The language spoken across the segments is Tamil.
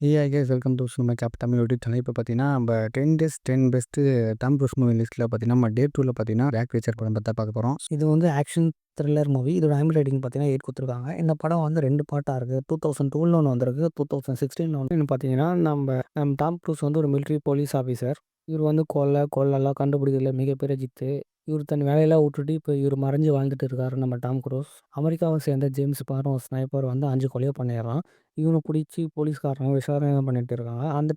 AI guys welcome to cinema cap Tamil YouTube channel. இப்போ பார்த்தீங்கன்னா நம்ம 10 days 10 best Tom Cruise movie லிஸ்ட்டில் பார்த்தீங்கன்னா நம்ம டே 2ல பார்த்தீங்கன்னா ஜாக் ரீச்சர் படம் பற்றி பார்க்க போகிறோம். இது வந்து ஆக்ஷன் த்ரில்லர் மூவி. இதோட ஐஎம்டி ரேட்டிங் பார்த்தீங்கன்னா 8 கொடுத்துருக்காங்க. இந்த படம் வந்து 2 பார்ட்டாக இருக்குது. 2002ல் ஒன்று வந்திருக்கு, 2016ல் ஒன்று. பார்த்தீங்கன்னா நம்ம டாம் க்ரூஸ் வந்து ஒரு மிலிட்ரி போலீஸ் ஆஃபீஸர். இவர் வந்து கொள்ளெல்லாம் கண்டுபிடிக்கிறதுல மிகப்பெரிய ஜித்து. இவர் தன் வேலையெல்லாம் விட்டுட்டு இப்போ இவர் மறைஞ்சு வாழ்ந்துட்டு இருக்காரு நம்ம டாம் க்ரூஸ். அமெரிக்காவை சேர்ந்த ஜேம்ஸ் பாரும் ஒரு ஸ்னைப்பர் வந்து 5 கொலையை பண்ணிடுறான். இவனை பிடிச்சி போலீஸ்காரங்க விசாரணை பண்ணிட்டு இருக்காங்க. அந்த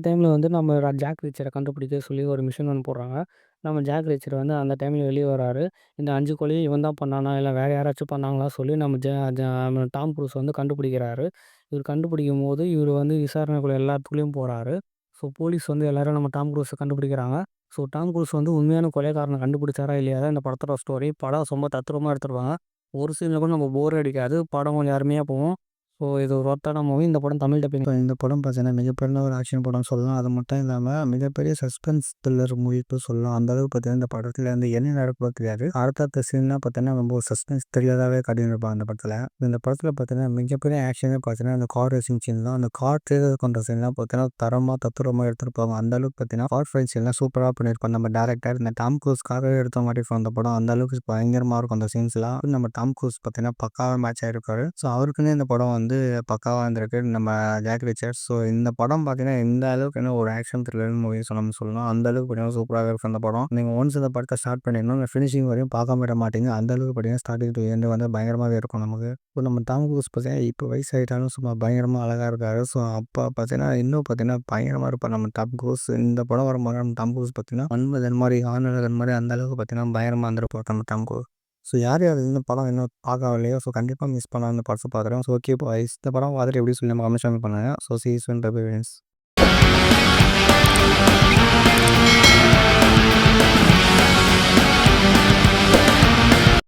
டைமில் வந்து நம்ம ஜாக் ரீச்சரை கண்டுபிடிக்க சொல்லி ஒரு மிஷன் ஒன்று போடுறாங்க. நம்ம ஜாக் ரீச்சர் வந்து அந்த டைமில் வெளியே வராரு. இந்த 5 கொலையும் இவன் தான் பண்ணானா இல்லை வேறு யாராச்சும் பண்ணாங்களா சொல்லி நம்ம டாம் க்ரூஸ் வந்து கண்டுபிடிக்கிறாரு. இவர் கண்டுபிடிக்கும் போது இவர் வந்து விசாரணைக்குள்ள எல்லாத்துக்குள்ளேயும் போகிறாரு. ஸோ போலீஸ் வந்து எல்லோரும் நம்ம டாம் க்ரூஸை கண்டுபிடிக்கிறாங்க. ஸோ டாம் க்ரூஸ் வந்து உண்மையான கொலைகாரனை கண்டுபிடிச்சாரா இல்லையா தான் இந்த படத்தோட ஸ்டோரி. படம் ரொம்ப தத்ரூபமாக எடுத்துருப்பாங்க. ஒரு சீனில் கூட நம்ம போர் அடிக்காது. படம் கொஞ்சம் அருமையாக போகும். ஸோ இது ஒரு ஒர்த்தான மூவி. இந்த படம் தமிழ் டப்பிங். இந்த படம் பார்த்தீங்கன்னா மிகப்பெரிய ஒரு ஆக்ஷன் படம் சொல்லலாம். அது மட்டும் இல்லாமல் மிகப்பெரிய சஸ்பென்ஸ் த்ரில்லர் மூவி சொல்லலாம். அந்த அளவுக்கு பார்த்தீங்கன்னா இந்த படத்தில் வந்து என்ன நடக்கோ தெரியாது. அடுத்த சீன்லாம் பார்த்தீங்கன்னா ரொம்ப ஒரு சஸ்பென்ஸ் த்ரில்லராகவே காட்டியிருப்பாங்க அந்த படத்தில். இந்த படத்தில் பார்த்தீங்கன்னா மிகப்பெரிய ஆக்ஷனே பார்த்தீங்கன்னா அந்த கார் ரேசிங் சீன் தான். அந்த கார் ட்ரெய்லர் கொண்ட சீன்லாம் பார்த்தீங்கன்னா தரமாக தத்துரமாக எடுத்திருப்பாங்க. அந்த அளவுக்கு பார்த்தீங்கன்னா கார் ஃபைட் சீன்லாம் சூப்பராக பண்ணியிருப்பாங்க நம்ம டேரக்டர். இந்த டாம் க்ரூஸ் காரை எடுத்த மாதிரி இருக்கும் அந்த படம். அந்த அளவுக்கு பயங்கரமாக இருக்கும் அந்த சீன்ஸ்லாம். நம்ம டாம் க்ரூஸ் பார்த்தீங்கன்னா பக்காவாக மேட்ச் ஆகிருக்காரு. ஸோ அவருக்குன்னு இந்த படம் வந்து பக்காவாக இருந்திருக்கு நம்ம ஜாக் ரிச்சர்ட். ஸோ இந்த படம் பார்த்தீங்கன்னா இந்த அளவுக்கு என்ன ஒரு ஆக்ஷன் த்ரில்லர் மூவி சொல்லலாம். அந்த அளவுக்கு பார்த்தீங்கன்னா சூப்பராக இருக்கும் அந்த படம். நீங்கள் ஒன்ஸ் இந்த படத்தை ஸ்டார்ட் பண்ணிடணும், ஃபினிஷிங் வரையும் பார்க்காம விட மாட்டீங்க. அந்த அளவுக்கு பார்த்தீங்கன்னா ஸ்டார்டிங் டு எண்டு வந்து பயங்கரமாகவே இருக்கும் நமக்கு. இப்போ நம்ம டாம் க்ரூஸ் பார்த்தீங்கன்னா இப்போ வயசாகிட்டாலும் சும்மா பயங்கரமாக அழகாக இருக்காரு. ஸோ அப்போ பார்த்தீங்கன்னா இன்னும் பார்த்தீங்கன்னா பயங்கரமாக இருப்பார் நம்ம டாம் க்ரூஸ். இந்த படம் வரும்போது நம்ம டாம் க்ரூஸ் பார்த்தீங்கன்னா மன்மதன் மாதிரி ஆனழகன் மாதிரி அந்த அளவுக்கு பார்த்தீங்கன்னா பயங்கரமாக இருந்திருப்பார் நம்ம டாம் க்ரூஸ். ஸோ யார் இந்த படம் இன்னும் பார்க்கவில்லையோ ஸோ கண்டிப்பாக மிஸ் பண்ணால் இந்த படத்தை பார்க்குறேன். ஸோ ஓகே பாய்ஸ், இந்த படம் பார்த்துட்டு எப்படி சொல்லி நம்ம கமெண்ட் பண்ணுங்கள். So see you soon, bye bye friends.